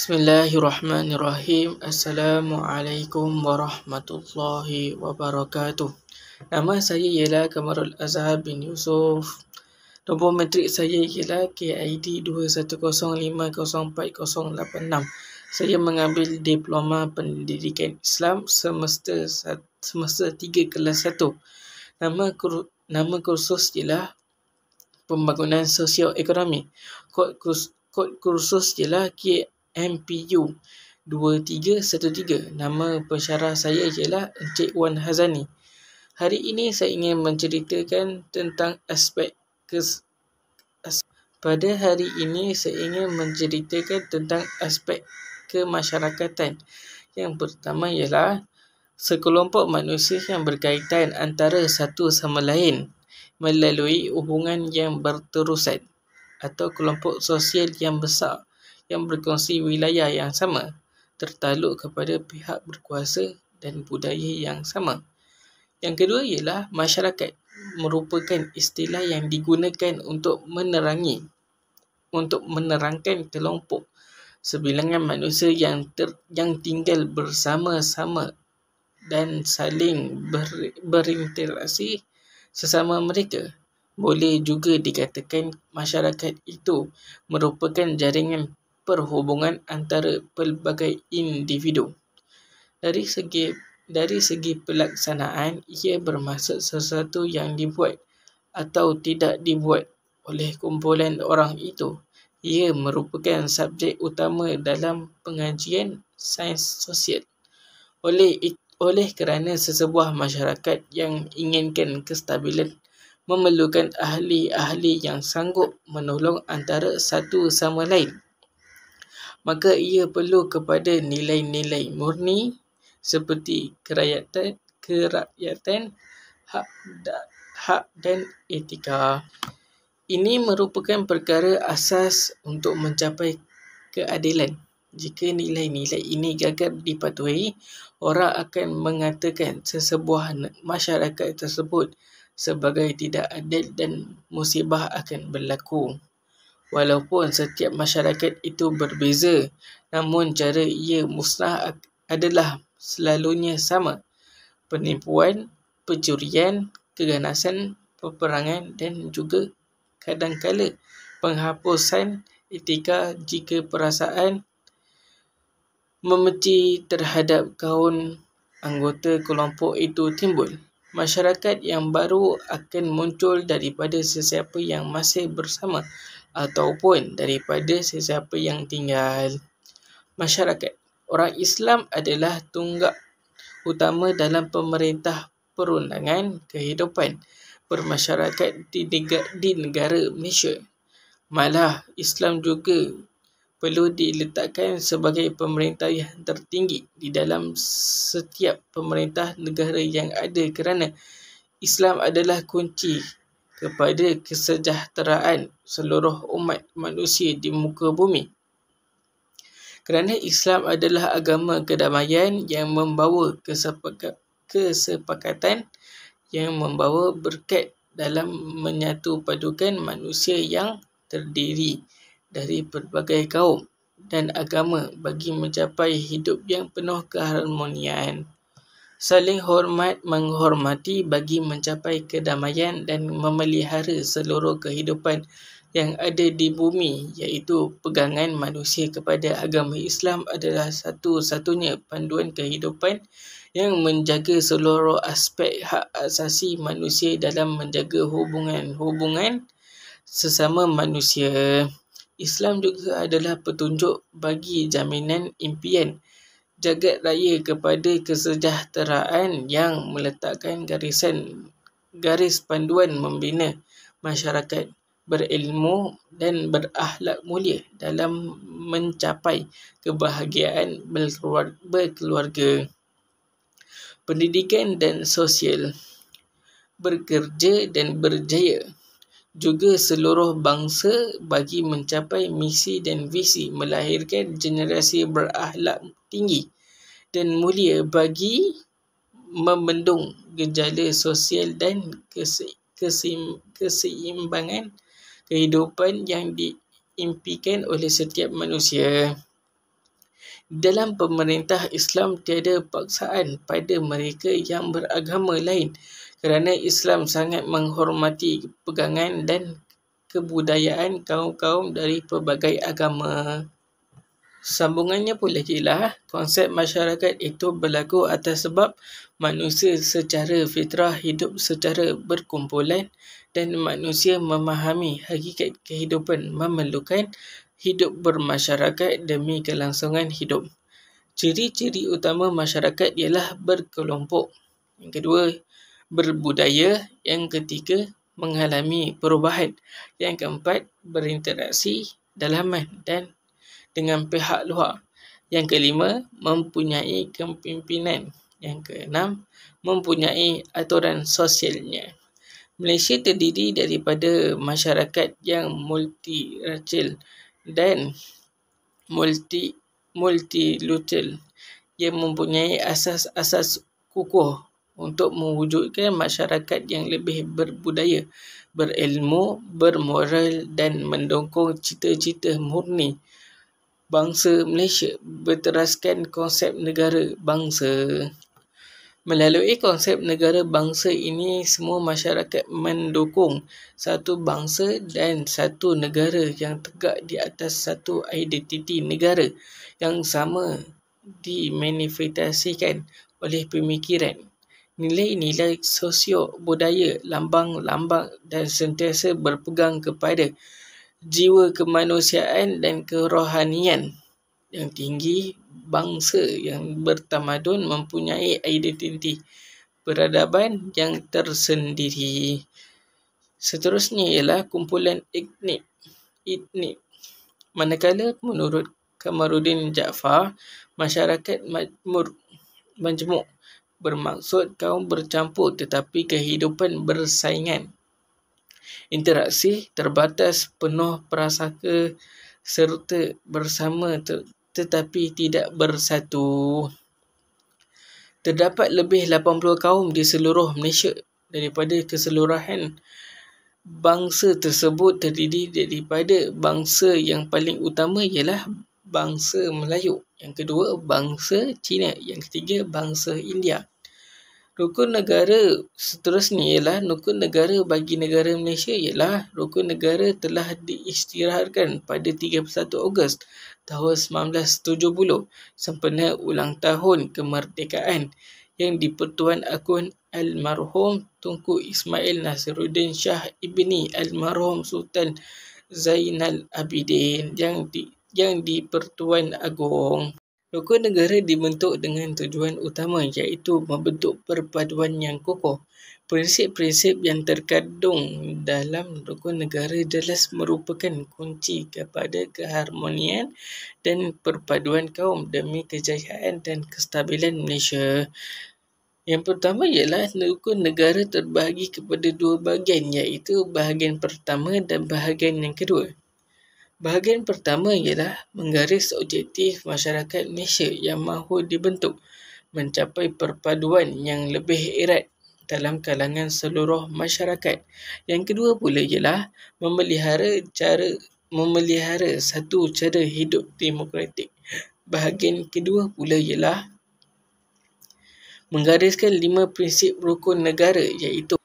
Bismillahirrahmanirrahim. Assalamualaikum warahmatullahi wabarakatuh. Nama saya ialah Kamarul Azhar bin Yusuf. Nombor matrik saya ialah KID 210504086. Saya mengambil Diploma Pendidikan Islam semester 3 kelas 1. Nama kursus ialah Pembangunan Sosio-Ekonomi. Kod kursus ialah KMPU 2313. Nama pensyarah saya ialah Encik Wan Hazani. Hari ini saya ingin menceritakan tentang Pada hari ini saya ingin menceritakan tentang aspek kemasyarakatan. Yang pertama ialah sekelompok manusia yang berkaitan antara satu sama lain melalui hubungan yang berterusan, atau kelompok sosial yang besar yang berkongsi wilayah yang sama, tertakluk kepada pihak berkuasa dan budaya yang sama. Yang kedua ialah masyarakat merupakan istilah yang digunakan untuk menerangkan kelompok sebilangan manusia yang tinggal bersama-sama dan saling berinteraksi sesama mereka. Boleh juga dikatakan masyarakat itu merupakan jaringan perhubungan antara pelbagai individu. Dari segi pelaksanaan, ia bermaksud sesuatu yang dibuat atau tidak dibuat oleh kumpulan orang itu. Ia merupakan subjek utama dalam pengajian sains sosial. Oleh kerana sesebuah masyarakat yang inginkan kestabilan memerlukan ahli-ahli yang sanggup menolong antara satu sama lain, maka ia perlu kepada nilai-nilai murni seperti kerakyatan, hak dan etika. Ini merupakan perkara asas untuk mencapai keadilan. Jika nilai-nilai ini gagal dipatuhi, orang akan mengatakan sesebuah masyarakat tersebut sebagai tidak adil dan musibah akan berlaku. Walaupun setiap masyarakat itu berbeza, namun cara ia musnah adalah selalunya sama: penipuan, pencurian, keganasan, peperangan dan juga kadangkala penghapusan etika jika perasaan membenci terhadap kaum anggota kelompok itu timbul. Masyarakat yang baru akan muncul daripada sesiapa yang masih bersama ataupun daripada sesiapa yang tinggal. Masyarakat orang Islam adalah tunggak utama dalam pemerintah perundangan kehidupan bermasyarakat di negara Malaysia. Malah Islam juga perlu diletakkan sebagai pemerintah yang tertinggi di dalam setiap pemerintah negara yang ada, kerana Islam adalah kunci kepada kesejahteraan seluruh umat manusia di muka bumi. Kerana Islam adalah agama kedamaian yang membawa kesepakatan, yang membawa berkat dalam menyatu padukan manusia yang terdiri dari pelbagai kaum dan agama bagi mencapai hidup yang penuh keharmonian. Saling hormat menghormati bagi mencapai kedamaian dan memelihara seluruh kehidupan yang ada di bumi, iaitu pegangan manusia kepada agama Islam adalah satu-satunya panduan kehidupan yang menjaga seluruh aspek hak asasi manusia dalam menjaga hubungan sesama manusia. Islam juga adalah petunjuk bagi jaminan impian jagat raya kepada kesejahteraan yang meletakkan garis panduan membina masyarakat berilmu dan berakhlak mulia dalam mencapai kebahagiaan berkeluarga. Pendidikan dan sosial bekerja dan berjaya juga seluruh bangsa bagi mencapai misi dan visi melahirkan generasi berakhlak tinggi dan mulia bagi membendung gejala sosial dan keseimbangan kehidupan yang diimpikan oleh setiap manusia. Dalam pemerintah Islam tiada paksaan pada mereka yang beragama lain kerana Islam sangat menghormati pegangan dan kebudayaan kaum-kaum dari pelbagai agama. Sambungannya pula ialah konsep masyarakat itu berlaku atas sebab manusia secara fitrah hidup secara berkumpulan dan manusia memahami hakikat kehidupan memerlukan hidup bermasyarakat demi kelangsungan hidup. Ciri-ciri utama masyarakat ialah berkelompok. Yang kedua, berbudaya. Yang ketiga, mengalami perubahan. Yang keempat, berinteraksi dalaman dan dengan pihak luar. Yang kelima, mempunyai kepimpinan. Yang keenam, mempunyai aturan sosialnya. Malaysia terdiri daripada masyarakat yang multiracial dan multikultural yang mempunyai asas-asas kukuh untuk mewujudkan masyarakat yang lebih berbudaya, berilmu, bermoral dan mendukung cita-cita murni bangsa Malaysia berteraskan konsep negara bangsa. Melalui konsep negara bangsa ini, semua masyarakat mendukung satu bangsa dan satu negara yang tegak di atas satu identiti negara yang sama dimanifestasikan oleh pemikiran, nilai-nilai sosio budaya, lambang-lambang dan sentiasa berpegang kepada jiwa kemanusiaan dan kerohanian yang tinggi. Bangsa yang bertamadun mempunyai identiti peradaban yang tersendiri. Seterusnya ialah kumpulan etnik. Manakala menurut Kamaruddin Jaafar, masyarakat majmuk bermaksud kaum bercampur tetapi kehidupan bersaingan. Interaksi terbatas, penuh prasangka serta bersama tetapi tidak bersatu. Terdapat lebih 80 kaum di seluruh Malaysia. Daripada keseluruhan bangsa tersebut terdiri daripada bangsa yang paling utama ialah bangsa Melayu. Yang kedua, bangsa Cina. Yang ketiga, bangsa India. Rukun negara seterusnya ialah rukun negara bagi negara Malaysia ialah rukun negara telah diisytiharkan pada 31 Ogos tahun 1970 sempena ulang tahun kemerdekaan yang di-Pertuan Agong Almarhum Tunku Ismail Nasiruddin Shah Ibni Almarhum Sultan Zainal Abidin yang di-Pertuan Agong. Rukun negara dibentuk dengan tujuan utama iaitu membentuk perpaduan yang kukuh. Prinsip-prinsip yang terkandung dalam rukun negara jelas merupakan kunci kepada keharmonian dan perpaduan kaum demi kejayaan dan kestabilan Malaysia. Yang pertama ialah rukun negara terbahagi kepada dua bahagian iaitu bahagian pertama dan bahagian yang kedua. Bahagian pertama ialah menggaris objektif masyarakat Malaysia yang mahu dibentuk mencapai perpaduan yang lebih erat dalam kalangan seluruh masyarakat. Yang kedua pula ialah memelihara satu cara hidup demokratik. Bahagian kedua pula ialah menggariskan 5 prinsip rukun negara iaitu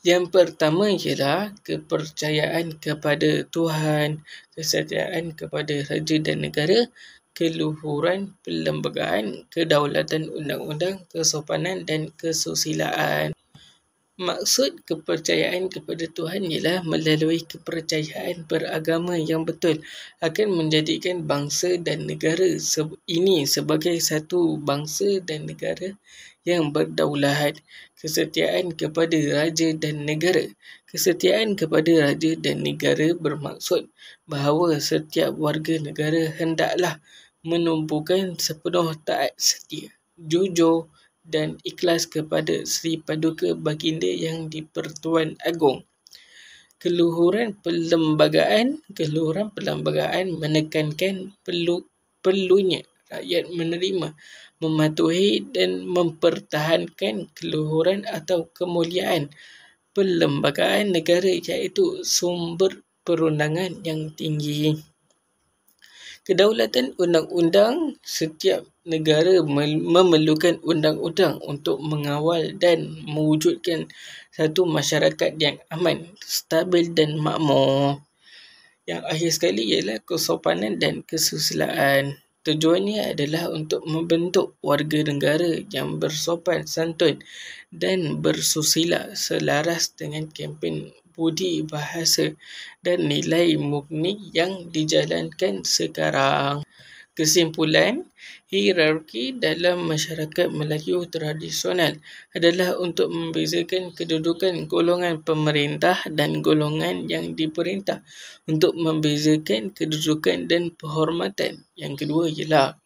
yang pertama ialah kepercayaan kepada Tuhan, kesetiaan kepada raja dan negara, keluhuran perlembagaan, kedaulatan undang-undang, kesopanan dan kesusilaan. Maksud kepercayaan kepada Tuhan ialah melalui kepercayaan beragama yang betul akan menjadikan bangsa dan negara ini sebagai satu bangsa dan negara yang berdaulat. Kesetiaan kepada raja dan negara. Kesetiaan kepada raja dan negara bermaksud bahawa setiap warga negara hendaklah menumpukan sepenuh taat setia, jujur dan ikhlas kepada Sri Paduka Baginda yang di-Pertuan Agong. Keluhuran perlembagaan menekankan perlunya rakyat menerima, mematuhi dan mempertahankan keluhuran atau kemuliaan perlembagaan negara iaitu sumber perundangan yang tinggi. Kedaulatan undang-undang, setiap negara memerlukan undang-undang untuk mengawal dan mewujudkan satu masyarakat yang aman, stabil dan makmur. Yang akhir sekali ialah kesopanan dan kesusilaan. Tujuannya adalah untuk membentuk warga negara yang bersopan santun dan bersusila selaras dengan kempen budi bahasa dan nilai murni yang dijalankan sekarang. Kesimpulan, hierarki dalam masyarakat Melayu tradisional adalah untuk membezakan kedudukan golongan pemerintah dan golongan yang diperintah, untuk membezakan kedudukan dan penghormatan. Yang kedua ialah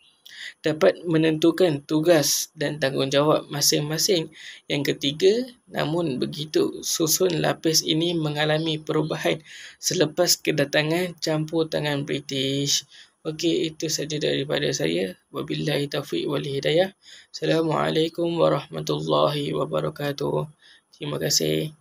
dapat menentukan tugas dan tanggungjawab masing-masing. Yang ketiga, namun begitu, susun lapis ini mengalami perubahan selepas kedatangan campur tangan British. Okey, itu saja daripada saya. Wabillahi taufiq wal hidayah. Assalamualaikum warahmatullahi wabarakatuh. Terima kasih.